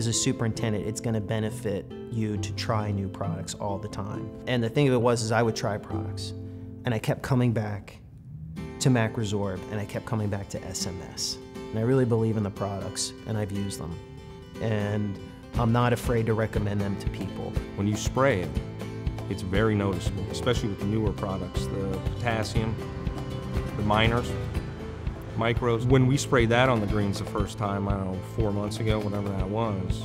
as a superintendent, it's going to benefit you to try new products all the time. And the thing of it was, is I would try products, and I kept coming back to Macro-Sorb, and I kept coming back to SMS. And I really believe in the products, and I've used them. And I'm not afraid to recommend them to people. When you spray it, it's very noticeable, especially with the newer products, the potassium, the minors, micros. When we sprayed that on the greens the first time, I don't know, 4 months ago, whatever that was,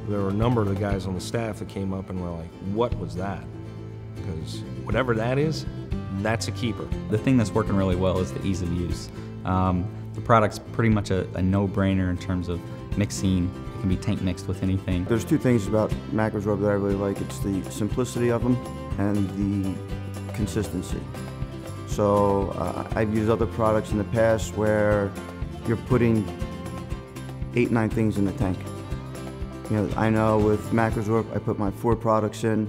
there were a number of the guys on the staff that came up and were like, what was that? Because whatever that is, that's a keeper. The thing that's working really well is the ease of use. The product's pretty much a no-brainer in terms of mixing. It can be tank mixed with anything. There's two things about Macro-Sorb that I really like. It's the simplicity of them and the consistency. So I've used other products in the past where you're putting 8, 9 things in the tank. You know, I know with Macro-Sorb, I put my 4 products in.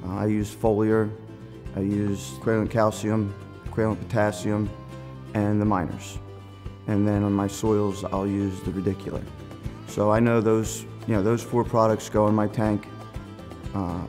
I use foliar, I use qualenate calcium, qualenate potassium, and the minors. And then on my soils, I'll use the radicular. So I know those 4 products go in my tank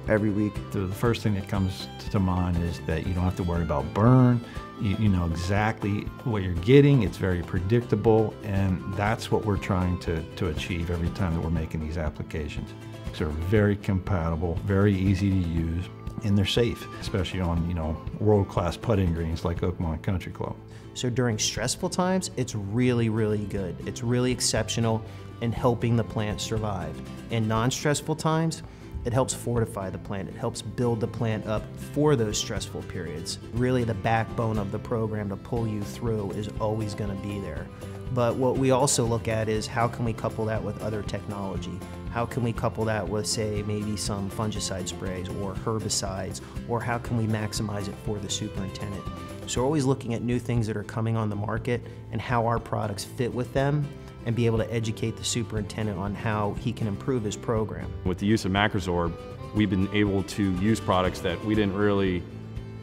every week. The first thing that comes to mind is that you don't have to worry about burn. You know exactly what you're getting. It's very predictable, and that's what we're trying to achieve every time that we're making these applications. They're very compatible, very easy to use, and they're safe, especially on world-class putting greens like Oakmont Country Club. So during stressful times, it's really, really good. It's really exceptional in helping the plant survive. In non-stressful times, it helps fortify the plant. It helps build the plant up for those stressful periods. Really, the backbone of the program to pull you through is always going to be there. But what we also look at is how can we couple that with other technology? How can we couple that with, say, maybe some fungicide sprays or herbicides, or how can we maximize it for the superintendent? So we're always looking at new things that are coming on the market and how our products fit with them, and be able to educate the superintendent on how he can improve his program. With the use of Macro-Sorb, we've been able to use products that we didn't really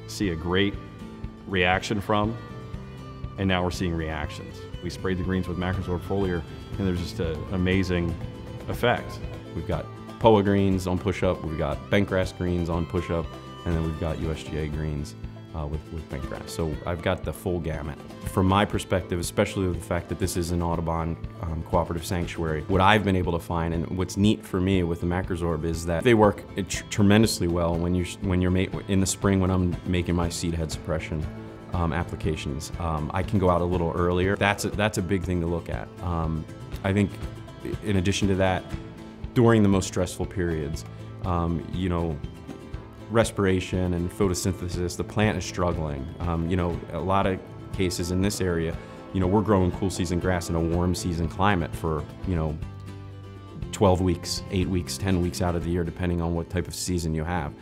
see a great reaction from, and now we're seeing reactions. We sprayed the greens with Macro-Sorb foliar, and there's just an amazing effect. We've got POA greens on push-up, we've got bentgrass greens on push-up, and then we've got USGA greens with bentgrass. So I've got the full gamut. From my perspective, especially with the fact that this is an Audubon cooperative sanctuary, what I've been able to find, and what's neat for me with the Macro-Sorb, is that they work tremendously well when you're in the spring when I'm making my seed head suppression applications. I can go out a little earlier. That's a big thing to look at. I think in addition to that, during the most stressful periods, respiration and photosynthesis, the plant is struggling. A lot of cases in this area, we're growing cool season grass in a warm season climate for, 12 weeks, 8 weeks, 10 weeks out of the year, depending on what type of season you have.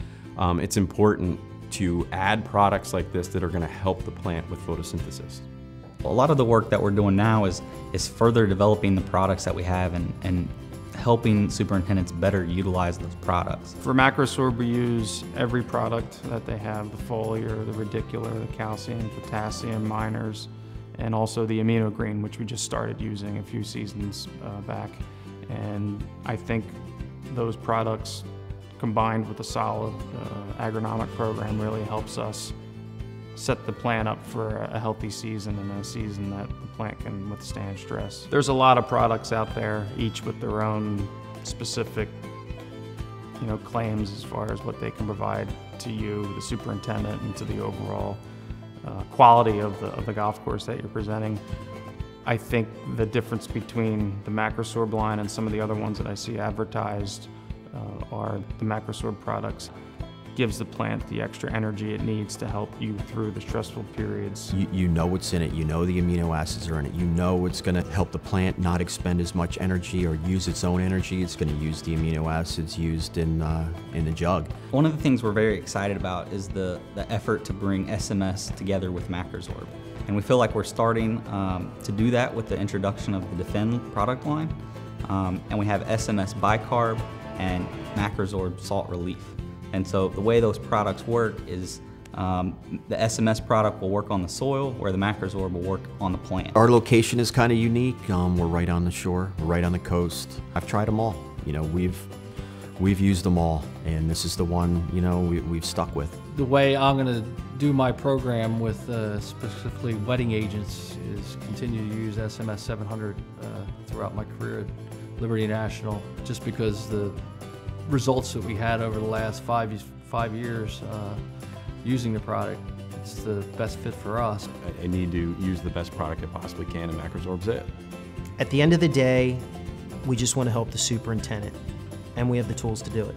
It's important to add products like this that are going to help the plant with photosynthesis. A lot of the work that we're doing now is further developing the products that we have and helping superintendents better utilize those products. For Macro-Sorb, we use every product that they have: the foliar, the radicular, the calcium, potassium, minors, and also the amino green, which we just started using a few seasons back. And I think those products, combined with a solid agronomic program, really helps us set the plant up for a healthy season, and a season that the plant can withstand stress. There's a lot of products out there, each with their own specific claims as far as what they can provide to you, the superintendent, and to the overall quality of the golf course that you're presenting. I think the difference between the Macro-Sorb line and some of the other ones that I see advertised are the Macro-Sorb products gives the plant the extra energy it needs to help you through the stressful periods. You know what's in it, you know the amino acids are in it, you know it's going to help the plant not expend as much energy or use its own energy. It's going to use the amino acids used in the jug. One of the things we're very excited about is the effort to bring SMS together with Macro-Sorb. And we feel like we're starting to do that with the introduction of the Defend product line. And we have SMS Bicarb and Macro-Sorb Salt Relief. And so the way those products work is the SMS product will work on the soil, where the Macro-Sorb will work on the plant. Our location is kind of unique. We're right on the shore, we're right on the coast. I've tried them all. You know, we've used them all, and this is the one, you know, we've stuck with. The way I'm going to do my program with specifically wetting agents is continue to use SMS 700 throughout my career at Liberty National, just because the results that we had over the last five years using the product, it's the best fit for us. I need to use the best product I possibly can, and Macro-Sorb's it. At the end of the day, we just want to help the superintendent, and we have the tools to do it.